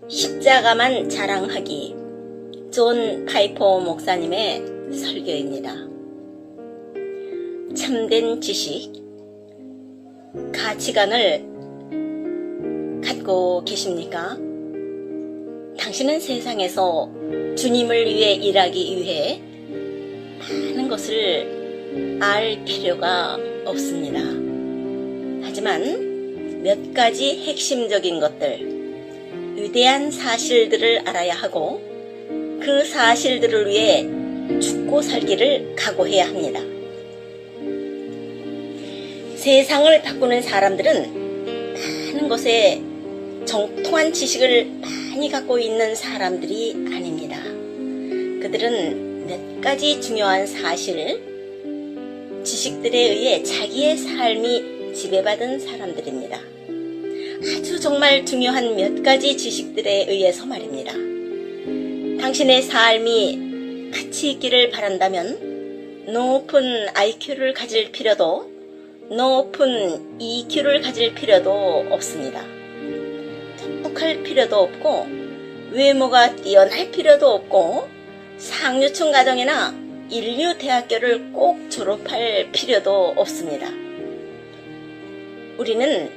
십자가만 자랑하기. 존 파이퍼 목사님의 설교입니다. 참된 지식, 가치관을 갖고 계십니까? 당신은 세상에서 주님을 위해 일하기 위해 많은 것을 알 필요가 없습니다. 하지만 몇 가지 핵심적인 것들, 위대한 사실들을 알아야 하고 그 사실들을 위해 죽고 살기를 각오해야 합니다. 세상을 바꾸는 사람들은 많은 것에 정통한 지식을 많이 갖고 있는 사람들이 아닙니다. 그들은 몇 가지 중요한 사실, 지식들에 의해 자기의 삶이 지배받은 사람들입니다. 아주 정말 중요한 몇 가지 지식들에 의해서 말입니다. 당신의 삶이 가치 있기를 바란다면 높은 IQ를 가질 필요도 높은 EQ를 가질 필요도 없습니다. 똑똑할 필요도 없고 외모가 뛰어날 필요도 없고 상류층 가정이나 인류대학교를 꼭 졸업할 필요도 없습니다. 우리는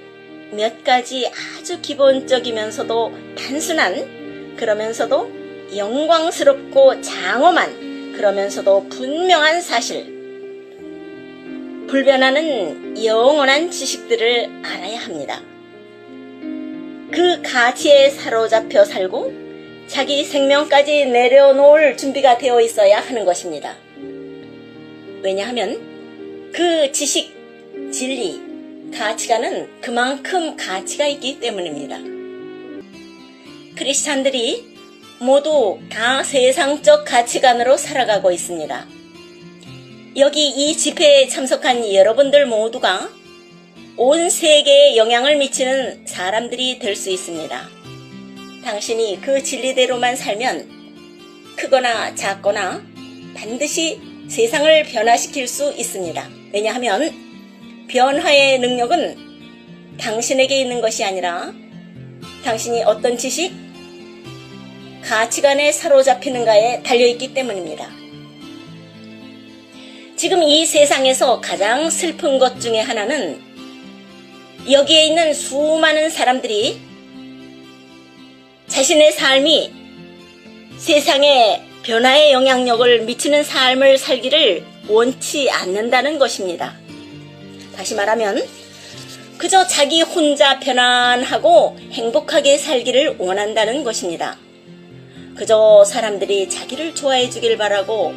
몇 가지 아주 기본적이면서도 단순한, 그러면서도 영광스럽고 장엄한, 그러면서도 분명한 사실, 불변하는 영원한 지식들을 알아야 합니다. 그 가치에 사로잡혀 살고 자기 생명까지 내려놓을 준비가 되어 있어야 하는 것입니다. 왜냐하면 그 지식, 진리, 가치관은 그만큼 가치가 있기 때문입니다. 크리스찬들이 모두 다 세상적 가치관으로 살아가고 있습니다. 여기 이 집회에 참석한 여러분들 모두가 온 세계에 영향을 미치는 사람들이 될 수 있습니다. 당신이 그 진리대로만 살면 크거나 작거나 반드시 세상을 변화시킬 수 있습니다. 왜냐하면 변화의 능력은 당신에게 있는 것이 아니라 당신이 어떤 지식, 가치관에 사로잡히는가에 달려있기 때문입니다. 지금 이 세상에서 가장 슬픈 것 중에 하나는 여기에 있는 수많은 사람들이 자신의 삶이 세상에 변화의 영향력을 미치는 삶을 살기를 원치 않는다는 것입니다. 다시 말하면 그저 자기 혼자 편안하고 행복하게 살기를 원한다는 것입니다. 그저 사람들이 자기를 좋아해 주길 바라고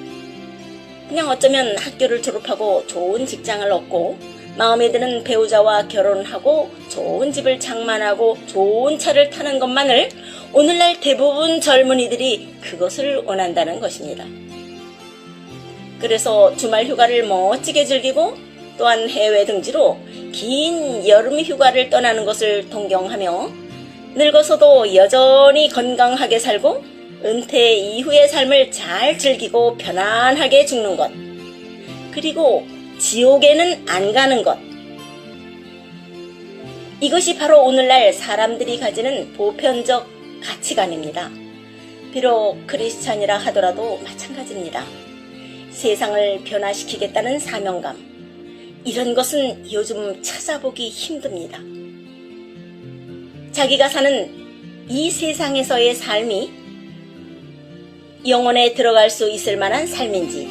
그냥 어쩌면 학교를 졸업하고 좋은 직장을 얻고 마음에 드는 배우자와 결혼하고 좋은 집을 장만하고 좋은 차를 타는 것만을 오늘날 대부분 젊은이들이 그것을 원한다는 것입니다. 그래서 주말 휴가를 멋지게 즐기고 또한 해외 등지로 긴 여름 휴가를 떠나는 것을 동경하며 늙어서도 여전히 건강하게 살고 은퇴 이후의 삶을 잘 즐기고 편안하게 죽는 것, 그리고 지옥에는 안 가는 것, 이것이 바로 오늘날 사람들이 가지는 보편적 가치관입니다. 비록 크리스찬이라 하더라도 마찬가지입니다. 세상을 변화시키겠다는 사명감, 이런 것은 요즘 찾아보기 힘듭니다. 자기가 사는 이 세상에서의 삶이 영혼에 들어갈 수 있을 만한 삶인지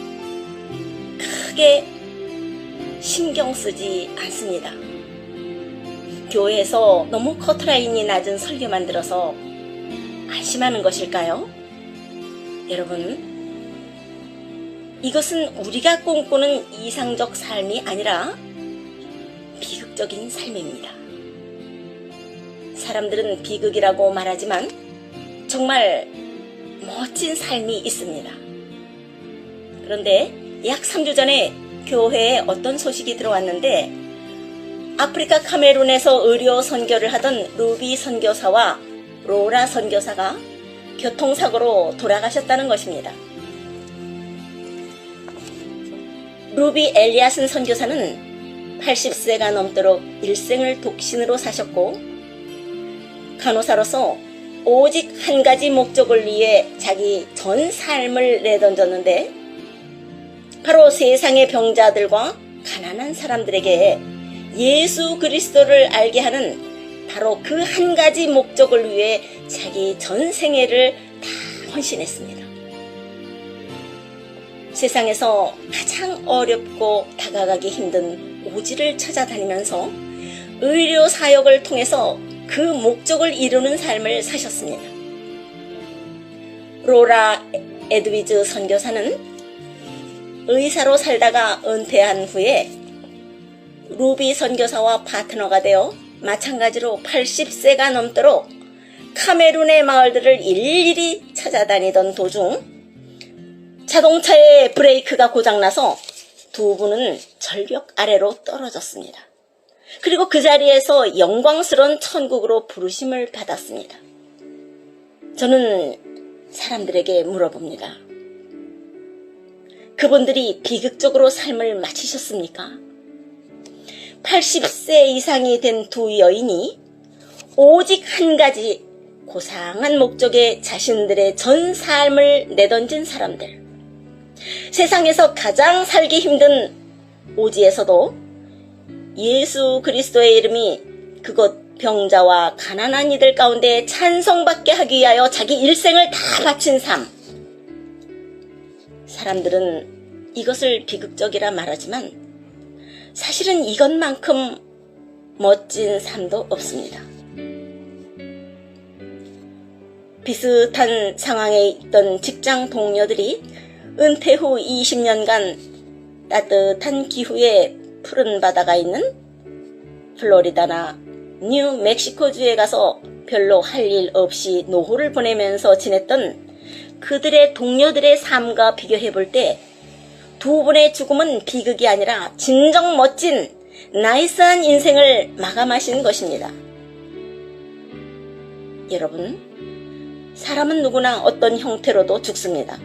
크게 신경 쓰지 않습니다. 교회에서 너무 커트라인이 낮은 설교만 들어서 안심하는 것일까요? 여러분, 이것은 우리가 꿈꾸는 이상적 삶이 아니라 비극적인 삶입니다. 사람들은 비극이라고 말하지만 정말 멋진 삶이 있습니다. 그런데 약 3주 전에 교회에 어떤 소식이 들어왔는데 아프리카 카메룬에서 의료 선교를 하던 루비 선교사와 로라 선교사가 교통사고로 돌아가셨다는 것입니다. 루비 엘리아슨 선교사는 80세가 넘도록 일생을 독신으로 사셨고 간호사로서 오직 한 가지 목적을 위해 자기 전 삶을 내던졌는데, 바로 세상의 병자들과 가난한 사람들에게 예수 그리스도를 알게 하는 바로 그 한 가지 목적을 위해 자기 전 생애를 다 헌신했습니다. 세상에서 가장 어렵고 다가가기 힘든 오지를 찾아다니면서 의료 사역을 통해서 그 목적을 이루는 삶을 사셨습니다. 로라 에드위즈 선교사는 의사로 살다가 은퇴한 후에 루비 선교사와 파트너가 되어 마찬가지로 80세가 넘도록 카메룬의 마을들을 일일이 찾아다니던 도중 자동차의 브레이크가 고장나서 두 분은 절벽 아래로 떨어졌습니다. 그리고 그 자리에서 영광스러운 천국으로 부르심을 받았습니다. 저는 사람들에게 물어봅니다. 그분들이 비극적으로 삶을 마치셨습니까? 80세 이상이 된 두 여인이 오직 한 가지 고상한 목적에 자신들의 전 삶을 내던진 사람들. 세상에서 가장 살기 힘든 오지에서도 예수 그리스도의 이름이 그곳 병자와 가난한 이들 가운데 찬송받게 하기 위하여 자기 일생을 다 바친 삶. 사람들은 이것을 비극적이라 말하지만 사실은 이것만큼 멋진 삶도 없습니다. 비슷한 상황에 있던 직장 동료들이 은퇴 후 20년간 따뜻한 기후에 푸른 바다가 있는 플로리다나 뉴멕시코주에 가서 별로 할 일 없이 노후를 보내면서 지냈던 그들의 동료들의 삶과 비교해 볼 때 두 분의 죽음은 비극이 아니라 진정 멋진 나이스한 인생을 마감하신 것입니다. 여러분, 사람은 누구나 어떤 형태로도 죽습니다.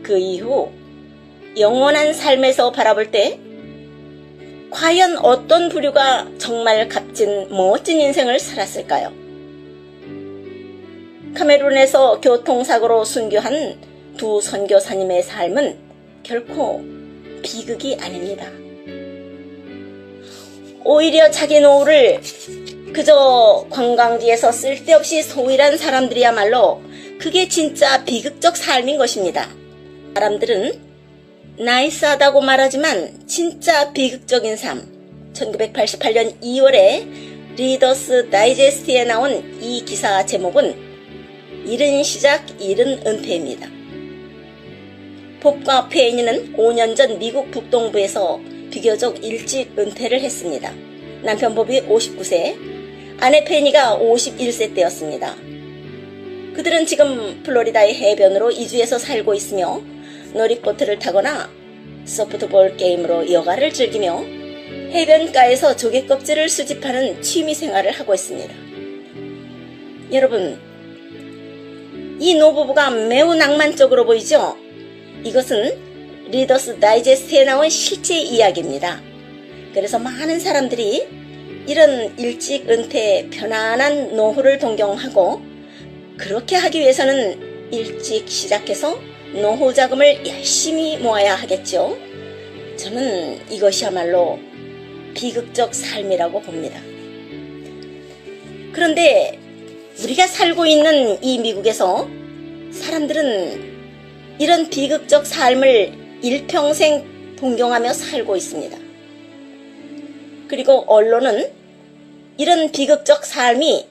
그 이후 영원한 삶에서 바라볼 때 과연 어떤 부류가 정말 값진 멋진 인생을 살았을까요? 카메룬에서 교통사고로 순교한 두 선교사님의 삶은 결코 비극이 아닙니다. 오히려 자기 노후를 그저 관광지에서 쓸데없이 소일한 사람들이야말로 그게 진짜 비극적 삶인 것입니다. 사람들은 나이스하다고 말하지만 진짜 비극적인 삶. 1988년 2월에 리더스 다이제스트에 나온 이 기사 제목은 일은 시작, 일은 은퇴입니다. 봅과 페이니는 5년 전 미국 북동부에서 비교적 일찍 은퇴를 했습니다. 남편 봅이 59세, 아내 페니가 51세 때였습니다. 그들은 지금 플로리다의 해변으로 이주해서 살고 있으며 놀이보트를 타거나 소프트볼 게임으로 여가를 즐기며 해변가에서 조개 껍질을 수집하는 취미 생활을 하고 있습니다. 여러분, 이 노부부가 매우 낭만적으로 보이죠? 이것은 리더스 다이제스트에 나온 실제 이야기입니다. 그래서 많은 사람들이 이런 일찍 은퇴, 편안한 노후를 동경하고 그렇게 하기 위해서는 일찍 시작해서 노후 자금을 열심히 모아야 하겠죠. 저는 이것이야말로 비극적 삶이라고 봅니다. 그런데 우리가 살고 있는 이 미국에서 사람들은 이런 비극적 삶을 일평생 동경하며 살고 있습니다. 그리고 언론은 이런 비극적 삶이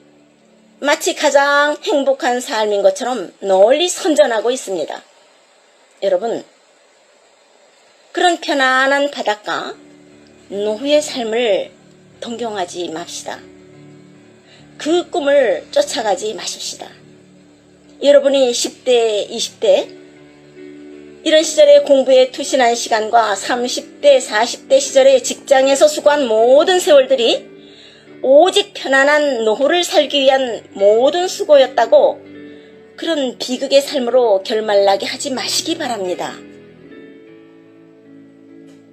마치 가장 행복한 삶인 것처럼 널리 선전하고 있습니다. 여러분, 그런 편안한 바닷가, 노후의 삶을 동경하지 맙시다. 그 꿈을 쫓아가지 마십시다. 여러분이 10대, 20대 이런 시절에 공부에 투신한 시간과 30대, 40대 시절에 직장에서 수고한 모든 세월들이 오직 편안한 노후를 살기 위한 모든 수고였다고 그런 비극의 삶으로 결말나게 하지 마시기 바랍니다.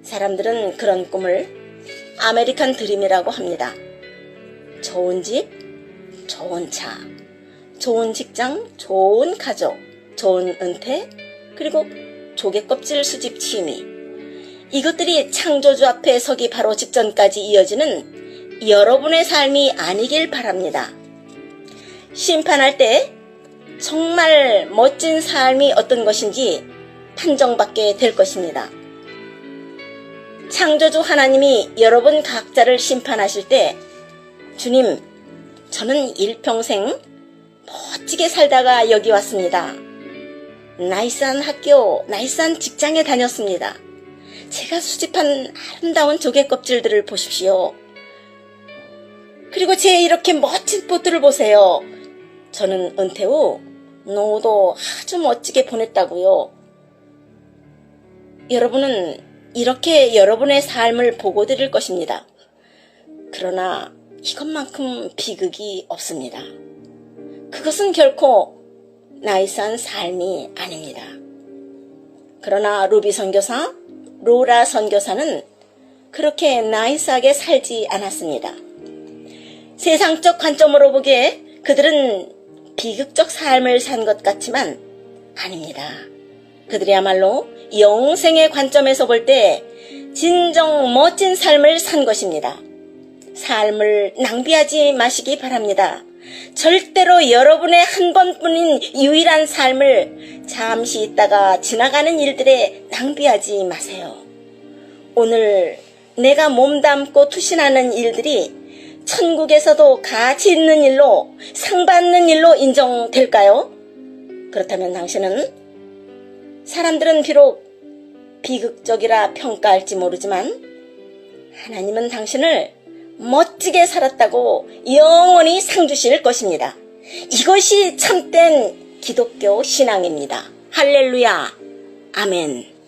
사람들은 그런 꿈을 아메리칸 드림이라고 합니다. 좋은 집, 좋은 차, 좋은 직장, 좋은 가족, 좋은 은퇴, 그리고 조개껍질 수집 취미. 이것들이 창조주 앞에 서기 바로 직전까지 이어지는 여러분의 삶이 아니길 바랍니다. 심판할 때 정말 멋진 삶이 어떤 것인지 판정받게 될 것입니다. 창조주 하나님이 여러분 각자를 심판하실 때 주님, 저는 일평생 멋지게 살다가 여기 왔습니다. 나이스한 학교, 나이스한 직장에 다녔습니다. 제가 수집한 아름다운 조개껍질들을 보십시오. 그리고 제 이렇게 멋진 포트를 보세요. 저는 은퇴 후 노후도 아주 멋지게 보냈다고요. 여러분은 이렇게 여러분의 삶을 보고 드릴 것입니다. 그러나 이것만큼 비극이 없습니다. 그것은 결코 나이스한 삶이 아닙니다. 그러나 루비 선교사, 로라 선교사는 그렇게 나이스하게 살지 않았습니다. 세상적 관점으로 보기에 그들은 비극적 삶을 산 것 같지만 아닙니다. 그들이야말로 영생의 관점에서 볼 때 진정 멋진 삶을 산 것입니다. 삶을 낭비하지 마시기 바랍니다. 절대로 여러분의 한 번뿐인 유일한 삶을 잠시 있다가 지나가는 일들에 낭비하지 마세요. 오늘 내가 몸담고 투신하는 일들이 천국에서도 가치 있는 일로, 상 받는 일로 인정될까요? 그렇다면 당신은 사람들은 비록 비극적이라 평가할지 모르지만 하나님은 당신을 멋지게 살았다고 영원히 상 주실 것입니다. 이것이 참된 기독교 신앙입니다. 할렐루야. 아멘.